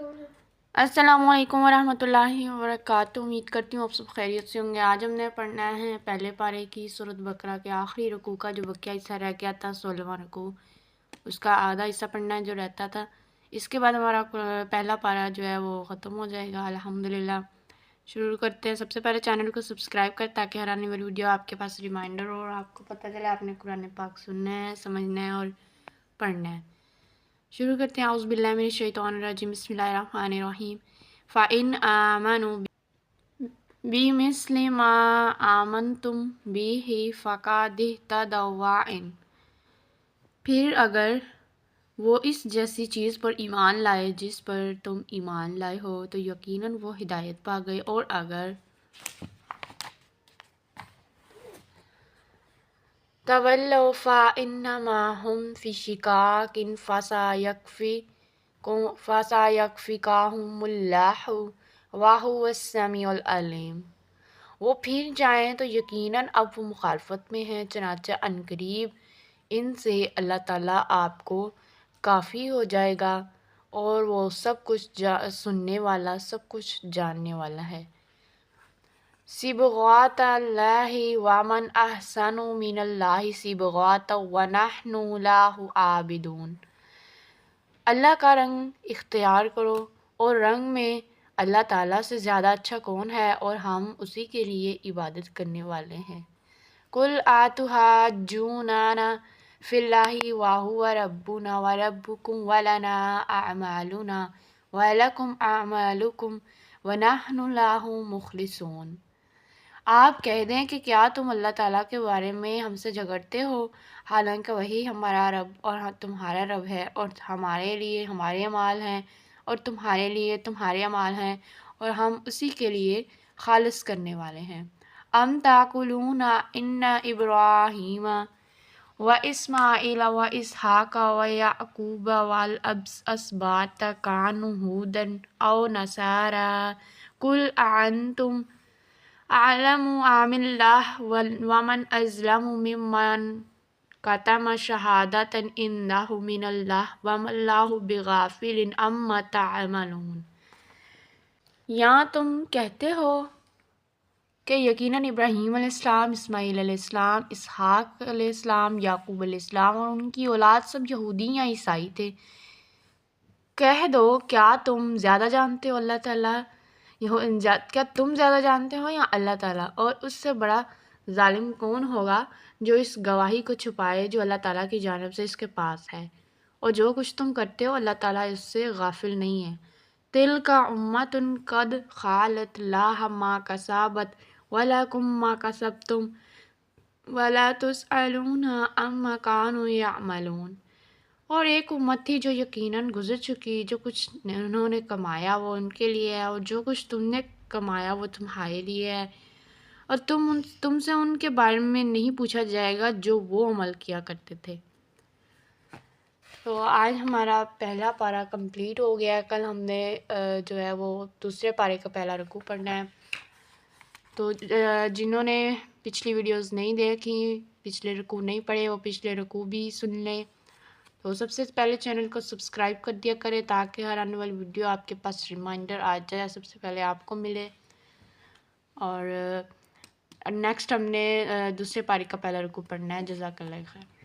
السلام علیکم ورحمۃ اللہ وبرکاتہ۔ امید کرتی ہوں آپ سب خیریت سے ہوں گے۔ آج ہم نے پڑھنا ہے پہلے پارے کی سورۃ بقرہ کے آخری رکوع کا جو بقیہ حصہ رہ گیا تھا 16واں رکوع، اس کا آدھا حصہ پڑھنا ہے جو رہتا تھا۔ اس کے بعد ہمارا پہلا پارہ جو ہے وہ ختم ہو جائے گا الحمدللہ۔ شروع کرتے ہیں۔ سب سے پہلے چینل کو سبسکرائب کریں تاکہ ہر آنے والی ویڈیو آپ کے پاس ریمائنڈر ہو اور آپ کو پتہ چلے آپ نے قرآن پاک سننا ہے، سمجھنا ہے اور پڑھنا ہے۔ شروع کرتے ہیں۔ اعوذ باللہ من الشیطان الرجیم، بسم اللہ الرحمن الرحیم۔ فَإِنْ آمَنُوا بِمِثْلِ مَا آمَنْتُمْ بِهِ فَقَدِ اهْتَدَوْا وَإِنْ، پھر اگر وہ اس جیسی چیز پر ایمان لائے جس پر تم ایمان لائے ہو تو یقیناً وہ ہدایت پا گئے، اور اگر تولوا فإنما هم في شقاق فسيكفيكهم الله وهو السميع العليم، وہ پھر جائیں تو یقیناً اب وہ مخالفت میں ہیں، چنانچہ عنقریب ان سے اللہ تعالیٰ آپ کو کافی ہو جائے گا اور وہ سب کچھ سننے والا، سب کچھ جاننے والا ہے۔ صبغۃ اللہ ومن احسن من اللہ صبغۃ ونحن لہ عابدون، اللہ کا رنگ اختیار کرو، اور رنگ میں اللہ تعالیٰ سے زیادہ اچھا کون ہے اور ہم اسی کے لیے عبادت کرنے والے ہیں۔ قل اتحاجوننا فی اللہ وہو ربنا وربکم ولنا اعمالنا ولکم اعمالکم ونحن لہ مخلصون، آپ کہہ دیں کہ کیا تم اللہ تعالیٰ کے بارے میں ہم سے جھگڑتے ہو، حالانکہ وہی ہمارا رب اور تمہارا رب ہے، اور ہمارے لیے ہمارے اعمال ہیں اور تمہارے لیے تمہارے اعمال ہیں، اور ہم اسی کے لیے خالص کرنے والے ہیں۔ ام تقولون ان ابراہیم واسماعیل واسحاق ویعقوب والاسباط کانوا ھودا او نصارا قل اانتم اعلم ام اللہ ومن اظلم ممن کتم شہادۃ عندہ من اللہ وما اللہ بغافل عما تعملون، یا تم کہتے ہو کہ یقیناً ابراہیم علیہ السلام، اسماعیل علیہ السلام، اسحاق علیہ السلام، یعقوب علیہ السلام اور ان کی اولاد سب یہودی یا عیسائی تھے۔ کہہ دو کیا تم زیادہ جانتے ہو اللہ تعالیٰ، کیا تم زیادہ جانتے ہو یا اللہ تعالیٰ، اور اس سے بڑا ظالم کون ہوگا جو اس گواہی کو چھپائے جو اللہ تعالیٰ کی جانب سے اس کے پاس ہے، اور جو کچھ تم کرتے ہو اللہ تعالیٰ اس سے غافل نہیں ہے۔ تِلْکَ أُمَّةٌ قَدْ خَلَتْ لَہَا مَا کَسَبَتْ وَلَکُم مَا کَسَبْتُمْ وَلَا تُسْأَلُونَ عَمَّا كَانُوا يَعْمَلُونَ، اور ایک امت تھی جو یقیناً گزر چکی، جو کچھ انہوں نے کمایا وہ ان کے لیے ہے، اور جو کچھ تم نے کمایا وہ تمہارے لیے ہے، اور تم سے ان کے بارے میں نہیں پوچھا جائے گا جو وہ عمل کیا کرتے تھے۔ تو آج ہمارا پہلا پارہ کمپلیٹ ہو گیا ہے۔ کل ہم نے جو ہے وہ دوسرے پارے کا پہلا رکوع پڑھنا ہے۔ تو جنہوں نے پچھلی ویڈیوز نہیں دیکھی، پچھلے رکوع نہیں پڑھے، وہ پچھلے رکوع بھی سن لیں۔ تو سب سے پہلے چینل کو سبسکرائب کر دیا کرے تاکہ ہر آنے والی ویڈیو آپ کے پاس ریمائنڈر آ جائے، سب سے پہلے آپ کو ملے۔ اور نیکسٹ ہم نے دوسرے پارے کا پہلا رکوع پڑھنا ہے۔ جزاک اللہ خیر۔